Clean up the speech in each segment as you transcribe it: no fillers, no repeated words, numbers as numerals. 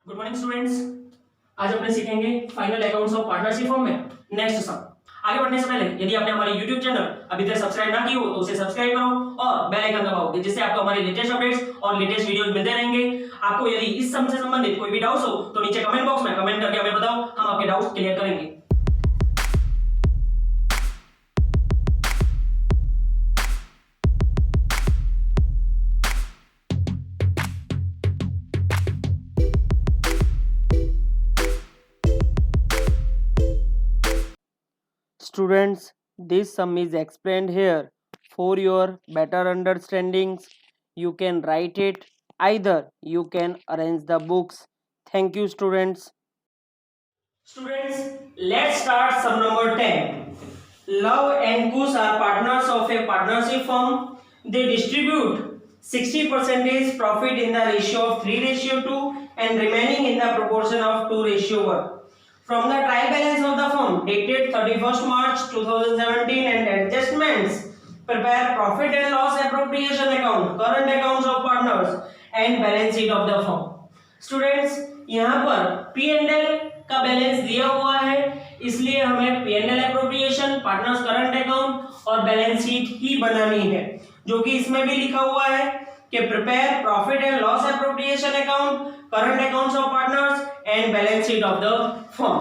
Good morning students. आज अपन सीखेंगे final accounts of partnership form में नेक्स्ट सम। आगे बढ़ने से पहले यदि आपने हमारे YouTube चैनल अभी तक सब्सक्राइब ना की हो तो उसे सब्सक्राइब करो और बेल आइकन दबाओ जिससे आपको हमारे लेटेस्ट अपडेट्स और लेटेस्ट वीडियोस मिलते रहेंगे। आपको यदि इस सम से संबंधित कोई भी डाउट्स हो तो नीचे कमेंट बॉक्स में कमेंट करके हमें बताओ, हम आपके डाउट्स क्लियर करेंगे। Students, this sum is explained here. For your better understandings, you can write it. Either you can arrange the books. Thank you, students. Students, let's start sum number 10. Love and Kush are partners of a partnership firm. They distribute 60% profit in the ratio of 3:2 and remaining in the proportion of 2:1. From the trial balance of the firm dated 31st March 2017 and adjustments, prepare profit and loss appropriation account, current accounts of partners and balance sheet of the firm. Students, यहाँ पर P&L का balance दिया हुआ है, इसलिए हमें P&L appropriation, partners current account और balance sheet ही बनानी है, जो कि इसमें भी लिखा हुआ है कि prepare profit and loss appropriation account, current accounts of partners and balance sheet of the firm.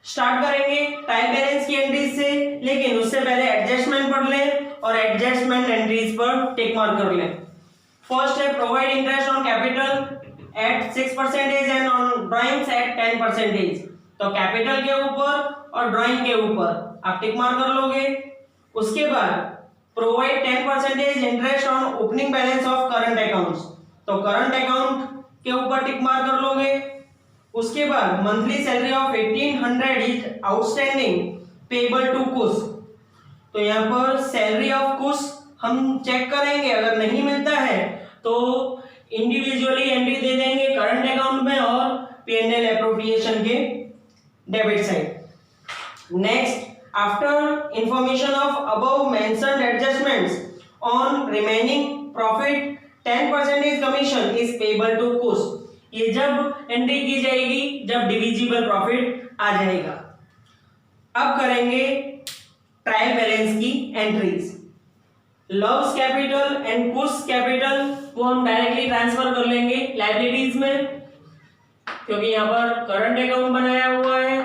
Start करेंगे ट्रायल बैलेंस की एंट्रीज से, लेकिन उससे पहले एडजस्टमेंट पढ़ लें और एडजस्टमेंट एंट्रीज पर टिक मार्क कर लें। फर्स्ट है provide interest on capital at 6% and on drawings at 10%। तो कैपिटल के ऊपर और ड्राइंग के ऊपर आप टिक मार्क कर लोगे। उसके बाद provide 10% interest on opening balance of current accounts, तो करंट अकाउंट के ऊपर टिक मार्क कर लोगे। उसके बाद monthly salary of 1800 is outstanding payable to Kush, तो यहाँ पर सैलरी ऑफ कुश हम चेक करेंगे, अगर नहीं मिलता है तो इंडिविजुअली एंट्री दे देंगे करंट अकाउंट में और P&L एप्रोप्रिएशन के debit side. Next, after information of above mentioned adjustments on remaining profit 10% commission is payable to Kush, ये जब एंट्री की जाएगी जब डिविजिबल प्रॉफिट आ जाएगा। अब करेंगे ट्रायल बैलेंस की entries. Loves capital and Kush capital को हम डायरेक्टली ट्रांसफर कर लेंगे लायबिलिटीज में, क्योंकि यहाँ पर करंट अकाउंट बनाया हुआ है।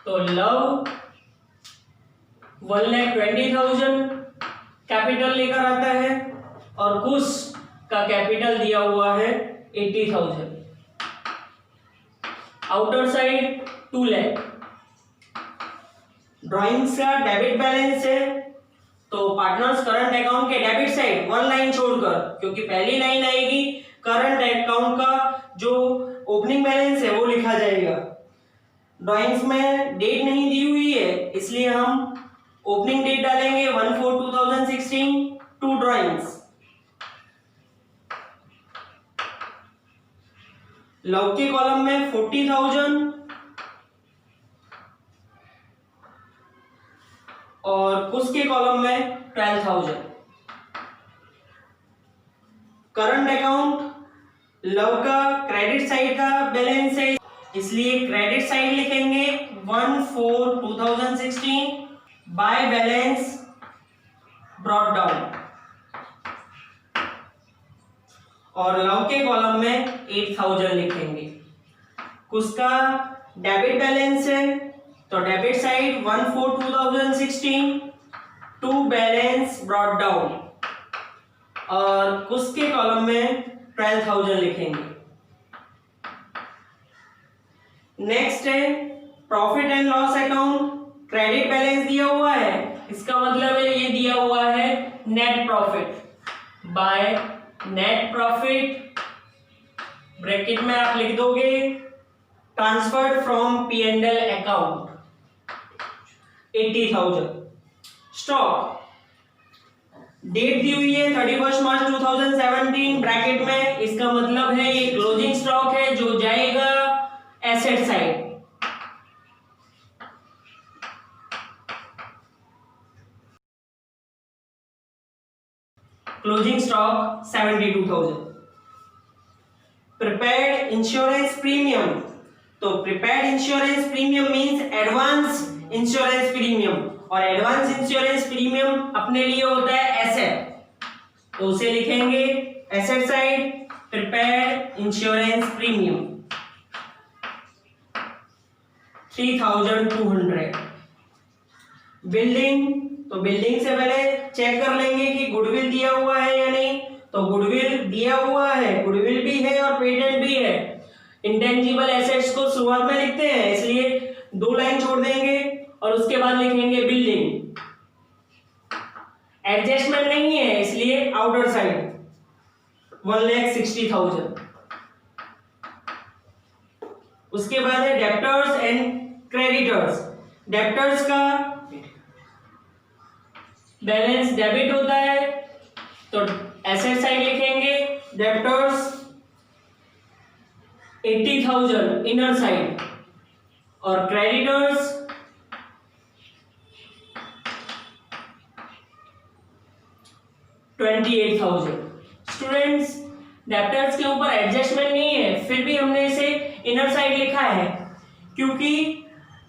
तो लव 1,20,000 कैपिटल लेकर आता है और कुश का कैपिटल दिया हुआ है 80,000। Outer side 2 lakh. ड्राइंग्स का डेबिट बैलेंस है, तो पार्टनर्स करंट अकाउंट के डेबिट साइड 1 लाइन छोड़कर, क्योंकि पहली लाइन आएगी करंट अकाउंट का जो ओपनिंग बैलेंस है वो लिखा जाएगा। ड्राइंग्स में डेट नहीं दी हुई है, इसलिए हम ओपनिंग डेट डालेंगे 1/4/2016 टू ड्राइंग्स। लव के कॉलम में 40,000 और कुश के कॉलम में 12,000। करंट अकाउंट लव का क्रेडिट साइड का बैलेंस है, इसलिए क्रेडिट साइड लिखेंगे 1/4/2016 बाय बैलेंस ब्रॉट डाउन, और लव के कॉलम में 8,000 लिखेंगे। कुश का डेबिट बैलेंस है, तो debit side 1/4/2016 to balance brought down, और कुश के कॉलम में 12,000 लिखेंगे। नेक्स्ट है profit and loss account. Credit balance दिया हुआ है, इसका मतलब है ये दिया हुआ है net profit. By net profit bracket में आप लिख दोगे transferred from P&L account 80,000। Stock date दी हुई है 31 मार्च 2017 ब्रैकेट में, इसका मतलब है ये क्लोजिंग स्टॉक है जो जाएगा asset side. Closing stock 72,000। Prepaid insurance premium, तो prepaid insurance premium means advance insurance premium, और एडवांस इंश्योरेंस प्रीमियम अपने लिए होता है एसेट, तो उसे लिखेंगे asset side prepaid insurance premium 3200। Building, तो बिल्डिंग से पहले चेक कर लेंगे कि गुडविल दिया हुआ है या नहीं, तो गुडविल दिया हुआ है, गुडविल भी है और पेटेंट भी है। इंटेंजिबल एसेट्स को शुरुआत में लिखते हैं, इसलिए 2 लाइन छोड़ देंगे और उसके बाद लिखेंगे बिल्डिंग। एडजस्टमेंट नहीं है इसलिए आउटर साइड 1,60,000। उसके बाद है डेप्टर्स एंड क्रेडिटर्स। डेप्टर्स का बैलेंस डेबिट होता है, तो एसेट साइड लिखेंगे डेप्टर्स 80,000 इनर साइड, और क्रेडिटर्स 28,000। स्टूडेंट्स, डेप्टर्स के ऊपर एडजस्टमेंट नहीं है, फिर भी हमने इसे इनर साइड लिखा है क्योंकि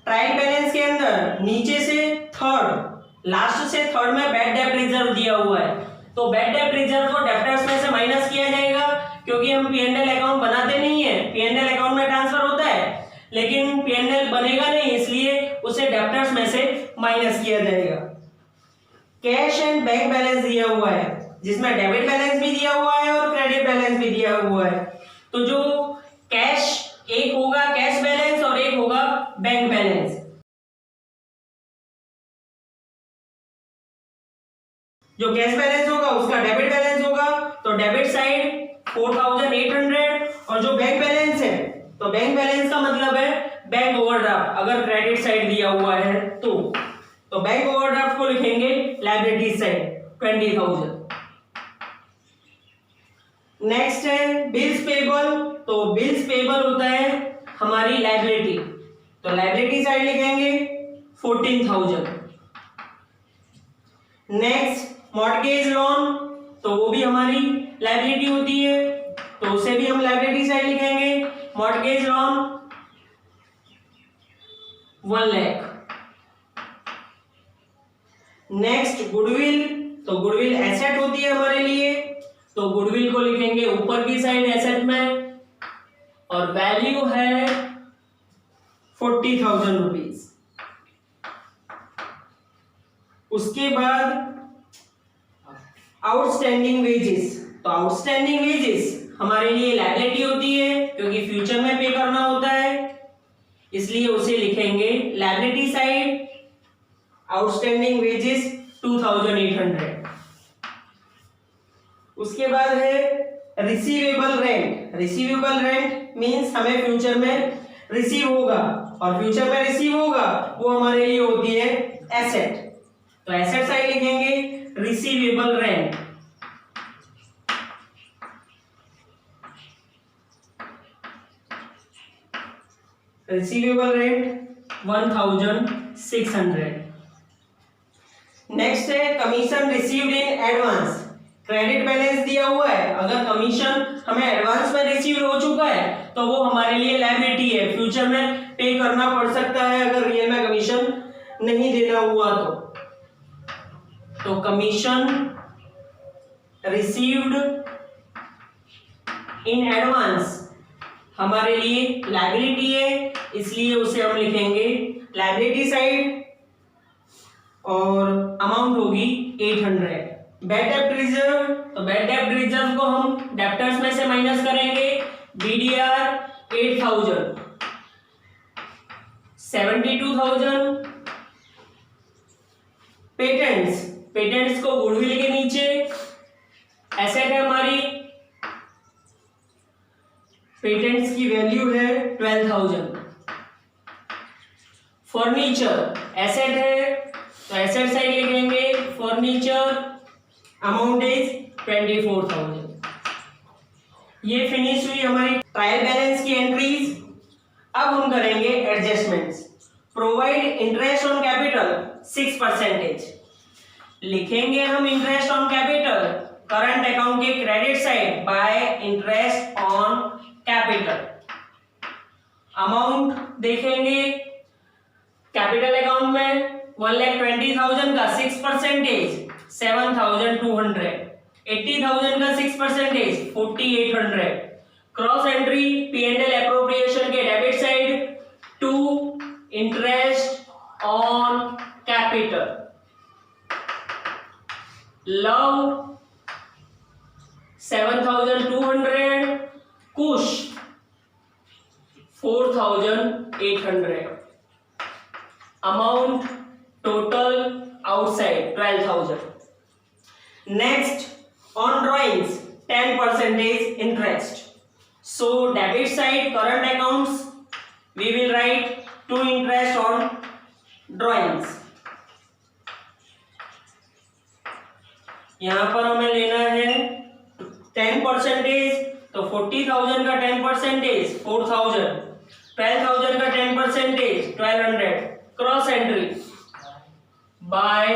ट्रायल बैलेंस के अंदर नीचे से थर्ड, लास्ट से थर्ड में बैड डेट रिजर्व दिया हुआ है, तो बैड डेट रिजर्व को डेप्टर्स में से माइनस किया जाएगा क्योंकि हम पी&एल अकाउंट बनाते नहीं है, पी&एल अकाउंट में ट्रांसफर होता है लेकिन पी&एल बनेगा नहीं, इसलिए उसे डेप्टर्स में से माइनस किया जाएगा। कैश एंड बैंक बैलेंस दिया हुआ है, जिसमें डेबिट बैलेंस भी दिया हुआ है और क्रेडिट बैलेंस भी दिया हुआ है, तो जो कैश, एक होगा कैश बैलेंस और एक होगा बैंक बैलेंस। जो कैश बैलेंस होगा उसका डेबिट बैलेंस होगा, तो डेबिट साइड 4,800, और जो बैंक बैलेंस है, तो बैंक बैलेंस का मतलब है बैंक ओवरड्राफ्ट, अगर क्रेडिट साइड दिया हुआ है तो बैंक ओवरड्राफ्ट को लिखेंगे लायबिलिटी साइड 20,000। नेक्स्ट है बिल्स पेबल, तो बिल्स पेबल होता है हमारी लायबिलिटी, तो लायबिलिटी साइड लिखेंगे 14,000। नेक्स्ट मॉर्गेज लोन, तो वो भी हमारी लायबिलिटी होती है, तो उसे भी हम लायबिलिटी साइड लिखेंगे mortgage loan 1 lakh. Next goodwill, तो गुडविल एसेट होती है हमारे लिए, तो गुडविल को लिखेंगे ऊपर की साइड एसेट में, और वैल्यू है 40,000 रुपीज। उसके बाद आउटस्टैंडिंग वेजेस, तो आउटस्टैंडिंग वेजेस हमारे लिए लायबिलिटी होती है क्योंकि फ्यूचर में पे करना होता है, इसलिए उसे लिखेंगे लायबिलिटी साइड आउटस्टैंडिंग वेजेस 2,800। उसके बाद है receivable rent. Receivable rent means हमें फ्यूचर में रिसीव होगा, और फ्यूचर में रिसीव होगा वो हमारे लिए होती है एसेट, तो एसेट साइड लिखेंगे receivable rent. Receivable rent 1,600। Next है commission received in advance. Credit balance दिया हुआ है, अगर कमीशन हमें एडवांस में रिसीव हो चुका है तो वो हमारे लिए लायबिलिटी है, फ्यूचर में पे करना पड़ सकता है अगर रियल में कमीशन नहीं देना हुआ तो कमीशन रिसीव्ड इन एडवांस हमारे लिए लायबिलिटी है, इसलिए उसे हम लिखेंगे लायबिलिटी साइड, और अमाउंट होगी 800। बैड डेट रिजर्व, तो बैड डेट रिजर्व को हम डेप्टर्स में से माइनस करेंगे, BDR 8,000, 72,000। पेटेंट्स, पेटेंट्स को गुडविल के नीचे एसेट है हमारी, पेटेंट्स की वैल्यू है 12,000। फर्नीचर एसेट है, तो एसेट साइड लिखेंगे फर्नीचर, अमाउंट इज 24,000। ये फिनिश हुई हमारी ट्रायल बैलेंस की एंट्रीज। अब हम करेंगे adjustments. Provide interest on capital 6%। लिखेंगे हम interest on capital current account के credit side by interest on capital. Amount देखेंगे कैपिटल अकाउंट में 1,20,000 का 6% 7,200, 80,000 का 6% 4,800। क्रॉस एंट्री P&L एप्रोप्रिएशन के debit side to interest on capital. Lav 7,200, Kush 4,800। Amount total outside 12,000। Next on drawings 10% interest. So debit side current accounts we will write to interest on drawings। यहाँ पर हमें लेना है 10%, तो 40,000 का 10% 4,000, 12,000 का 10% 1,200। Cross entry bye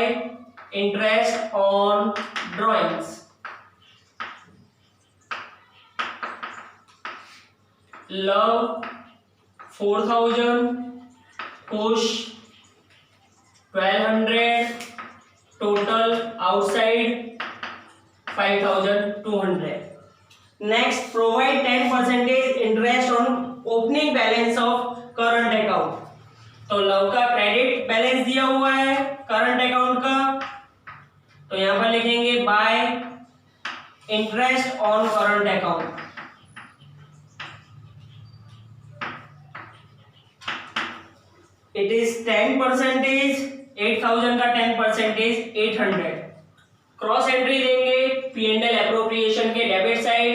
interest on drawings. Love 4,000, Kush 1,200, total outside 5,200। Next provide 10% interest on opening balance of current account. तो love का क्रेडिट बैलेंस दिया हुआ है करंट अकाउंट का, तो यहां पर लिखेंगे bye interest on current account. It is 10%, 8,000 का 10% 800। क्रॉस एंट्री देंगे P&L एप्रोप्रिएशन के debit side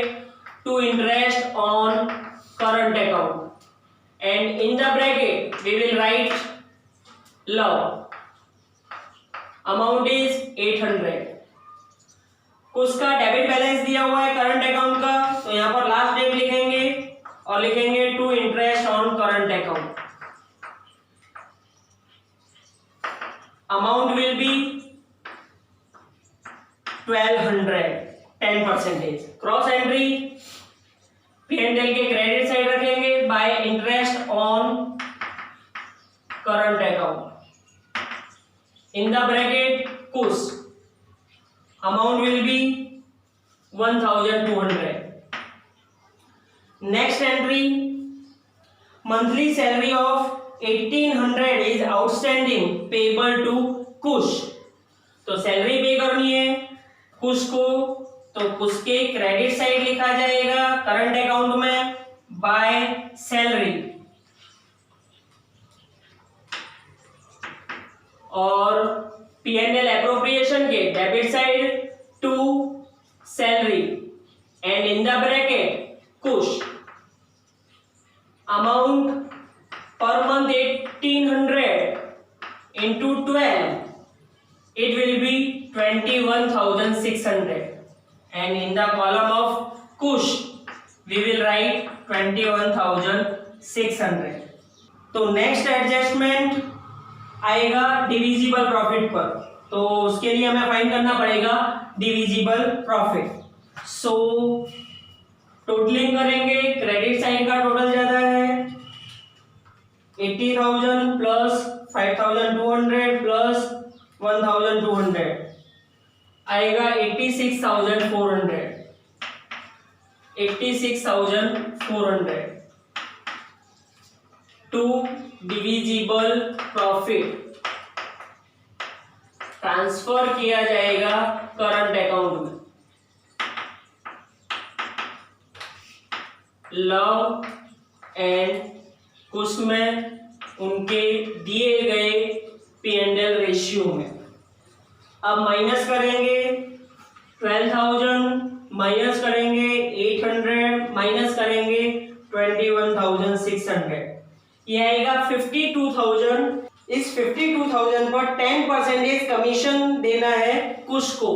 to interest on current account and in the bracket we will write Luv. Amount is 800। उसका डेबिट बैलेंस दिया हुआ है करंट अकाउंट का, तो यहां पर लास्ट डेट लिखेंगे और लिखेंगे to interest on current account. Amount will be 1,200, 10%। Cross entry P&L के क्रेडिट साइड रखेंगे by interest on current account. In the bracket Kush amount will be 1,200। Next entry monthly salary of 1,800 is outstanding payable to Kush. तो salary पे करनी है कुश को, तो कुश के credit side लिखा जाएगा करंट अकाउंट में बाय सैलरी, और P&L एप्रोप्रिएशन के debit side to salary and in the bracket Kush amount per month 1,800 into 12, it will be 21,600 and in the column of kush we will write 21,600। तो next adjustment आएगा divisible profit पर, तो उसके लिए हमें find करना पड़ेगा डिविजिबल प्रॉफिट। सो totalling करेंगे, क्रेडिट साइड का टोटल ज्यादा है 80,000 प्लस 5,200 प्लस 1,200 आएगा 86,400। 86,400 टू डिविजिबल प्रॉफिट ट्रांसफर किया जाएगा करंट अकाउंट में। लव एंड कुछ में उनके दिए गए P&L रेशियो में। अब माइनस करेंगे 12,000, माइनस करेंगे 800, माइनस करेंगे 21,600, ये आएगा 52,000। इस 52,000 पर 10% कमीशन देना है कुछ को,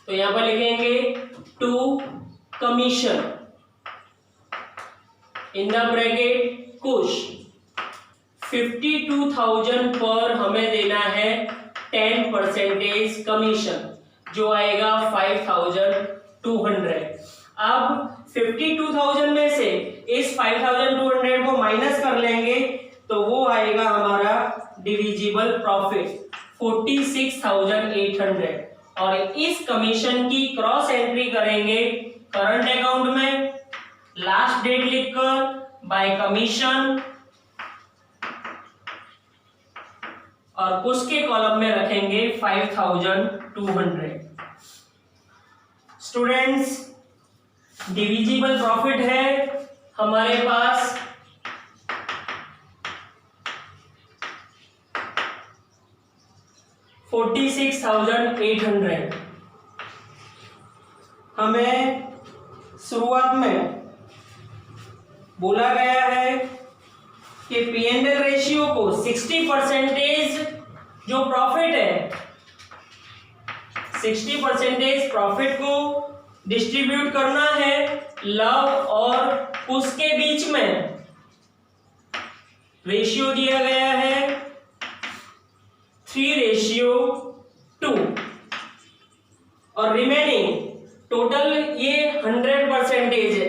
तो यहाँ पर लिखेंगे to commission in the bracket कुछ 52,000 पर हमें देना है 10% कमीशन जो आएगा 5,200। अब 52,000 में से इस 5,200 को माइनस कर लेंगे तो वो आएगा हमारा डिविजिबल प्रॉफिट 46,800 और इस कमीशन की क्रॉस एंट्री करेंगे करंट अकाउंट में, लास्ट डेट लिखकर बाय कमीशन और उसके कॉलम में रखेंगे 5,200। स्टूडेंट्स, डिविजिबल प्रॉफिट है हमारे पास 46,800। हमें शुरुआत में बोला गया है कि P&L रेशियो को 60% जो प्रॉफिट है 60% प्रॉफिट को डिस्ट्रीब्यूट करना है लव और कुश के बीच में। रेशियो दिया गया है 3:2 और रिमेनिंग टोटल ये 100% है।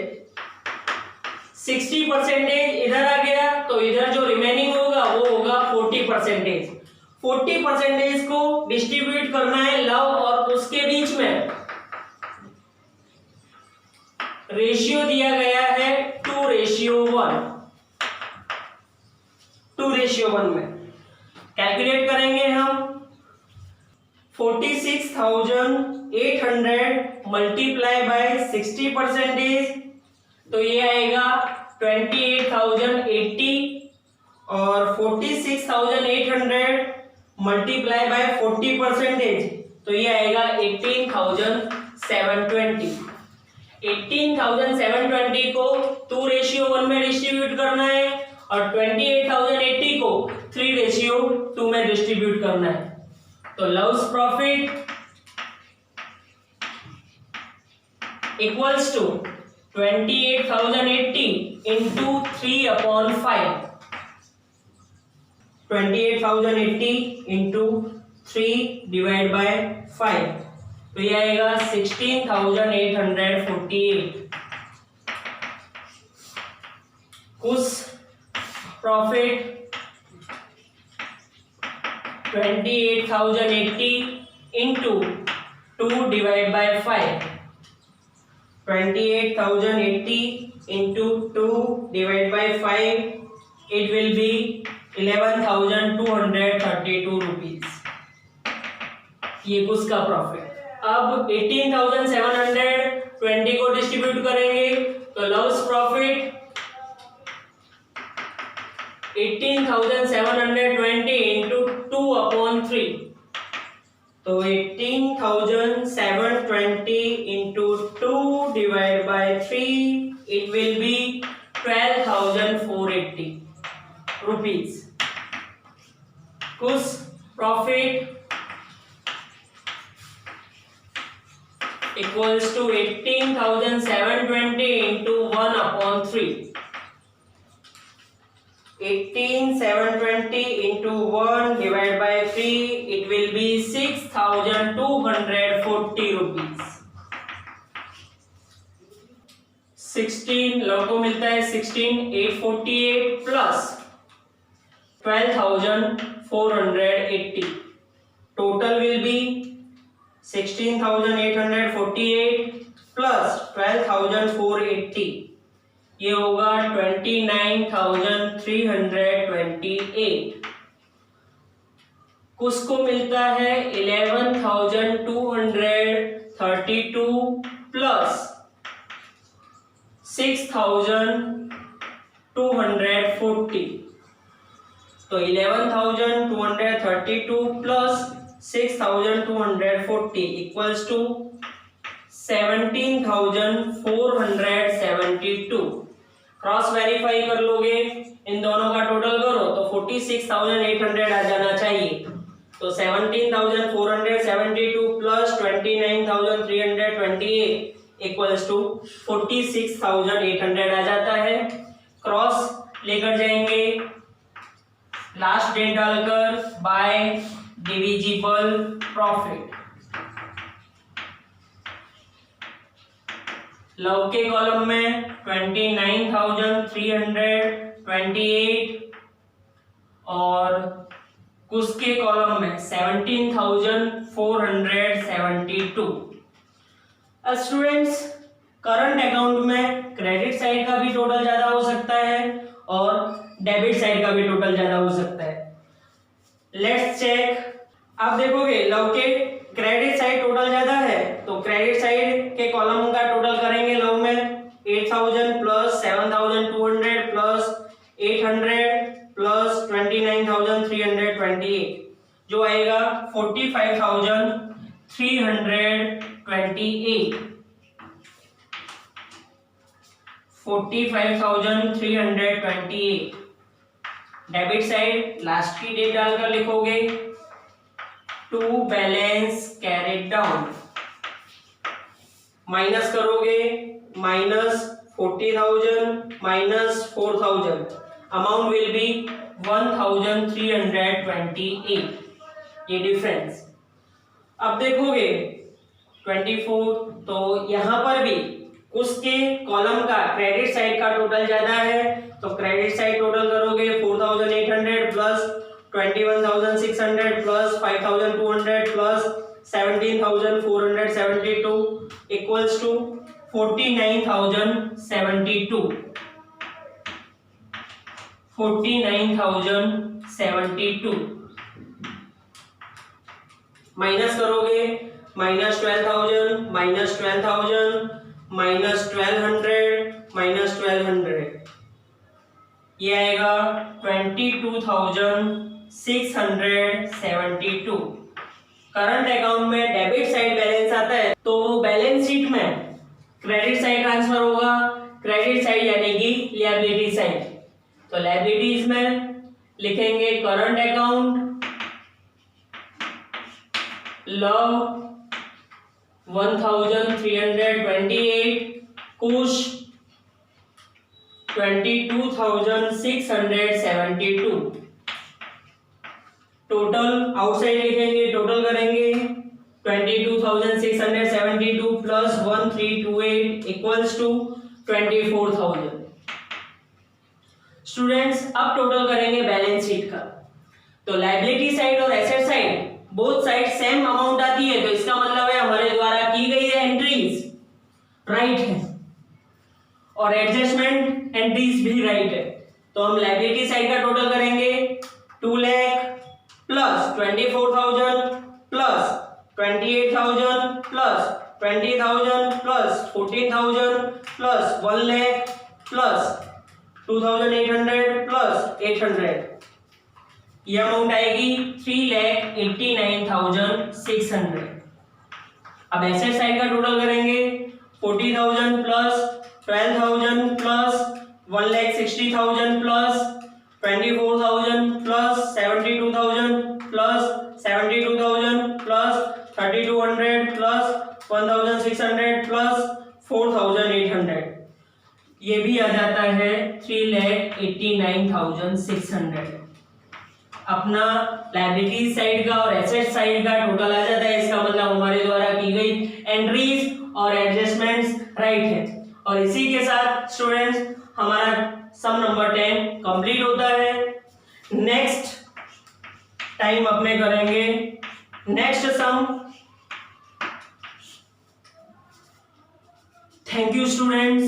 60% इधर आ गया तो इधर जो रिमेनिंग होगा वो होगा 40%। 40% को डिस्ट्रीब्यूट करना है लव और उसके बीच में। रेशियो दिया गया है 2:1। 2:1 में कैलकुलेट करेंगे हम 46,800 मल्टीप्लाई बाय 60%, तो ये आएगा 28,080 और 46,800 मल्टीप्लाई बाय 40%, तो ये आएगा 18,720। 18,720 को 2:1 में डिस्ट्रीब्यूट करना है और 28,080 को 3:2 में डिस्ट्रीब्यूट करना है। तो Luv's profit equals to 28,080 into 3/5। 28,080 into 3 divide by 5, तो ये आएगा 16,848। Kush profit 28,080 into 2 divide by 5। 28,080 into 2 divided by 5, it will be 11,232 rupees। ये कुछ का प्रॉफिट। अब 18,720 को डिस्ट्रीब्यूट करेंगे तो लव्स प्रॉफिट 18,720 into 2/3, तो 18,720 into 2 divided by 3, it will be 12,480 rupees। कुछ profit equals to 18,720 into 1/3। 18,720 into 1 divided by 3, it will be 6,240 rupees। 16 love को मिलता है 16,848 plus 12,480, total will be 16,848 plus 12,480, ये होगा 29,328। कुछ को मिलता है 11,232 प्लस 6,240, तो 11,232 plus 6,240 equals to 17,472। Cross verify कर लोगे, इन दोनों का टोटल करो तो 46,800 आ जाना चाहिए। तो 17,472 प्लस 29,328 इक्वल्स टू 46,800 आ जाता है। क्रॉस लेकर जाएंगे, लास्ट डेट डालकर बाय डिविजिबल प्रॉफिट। लव के कॉलम में 29,328 और कुश के कॉलम में 17,472। स्टूडेंट्स, करंट अकाउंट में क्रेडिट साइड का भी टोटल ज्यादा हो सकता है और डेबिट साइड का भी टोटल ज्यादा हो सकता है। Let's check. आप देखोगे लव के क्रेडिट साइड टोटल ज्यादा है तो क्रेडिट साइड के कॉलम का टोटल करेंगे लव में 8,000 प्लस 7,200 प्लस 800 प्लस 29,328 जो आएगा 45,328। 45,328। डेबिट साइड लास्ट की डेट डालकर लिखोगे to balance carried down. Minus करोगे minus 40,000 minus 4,000 amount will be 1,328। ये डिफरेंस। अब देखोगे 24 तो यहां पर भी उसके कॉलम का क्रेडिट साइड का टोटल ज्यादा है तो क्रेडिट साइड टोटल करोगे 4,800 plus 21,600 plus 5,200 plus 17,472 equals to 49,072। 49,072 minus करोगे माइनस 12,000 माइनस 12,000 माइनस 1,200 माइनस 1,200 ये आएगा 22,672। करंट अकाउंट में डेबिट साइड बैलेंस आता है तो बैलेंस शीट में क्रेडिट साइड ट्रांसफर होगा। क्रेडिट साइड यानी कि लिएबिलिटी साइड। तो लिएबिलिटीज में लिखेंगे current account Luv 1,328 Kush 22,672। Total outside लिखेंगे टोटल करेंगे 22,672 प्लस 1,328 इक्वल्स टू 24,000। स्टूडेंट्स अब टोटल करेंगे बैलेंस शीट का। तो लायबिलिटी साइड और asset side both side same amount आती है तो इसका मतलब है हमारे द्वारा की गई है एंट्रीज राइट है और एडजस्टमेंट एंट्रीज भी राइट है। तो हम लायबिलिटी साइड का टोटल करेंगे 2 lakh plus 24,000 plus 28,000 plus 20,000 plus 14,000 plus 1 lakh plus 2,800 plus 800 ये अमाउंट आएगी 3,89,600। अब एसेट साइड का टोटल करेंगे 40,000 plus 12,000 plus 1,60,000 plus 24,000 plus 72,000 plus 72,000 plus 3,200 plus 1,600 plus 4,800 ये भी आ जाता है 3,89,600। अपना लायबिलिटी साइड का और एसेट साइड का टोटल आ जाता है। इसका मतलब हमारे द्वारा की गई एंट्रीज और एडजस्टमेंट्स राइट है। और इसी के साथ स्टूडेंट्स हमारा सम नंबर 10 कंप्लीट होता है। नेक्स्ट टाइम अपने करेंगे next sum. Thank you students.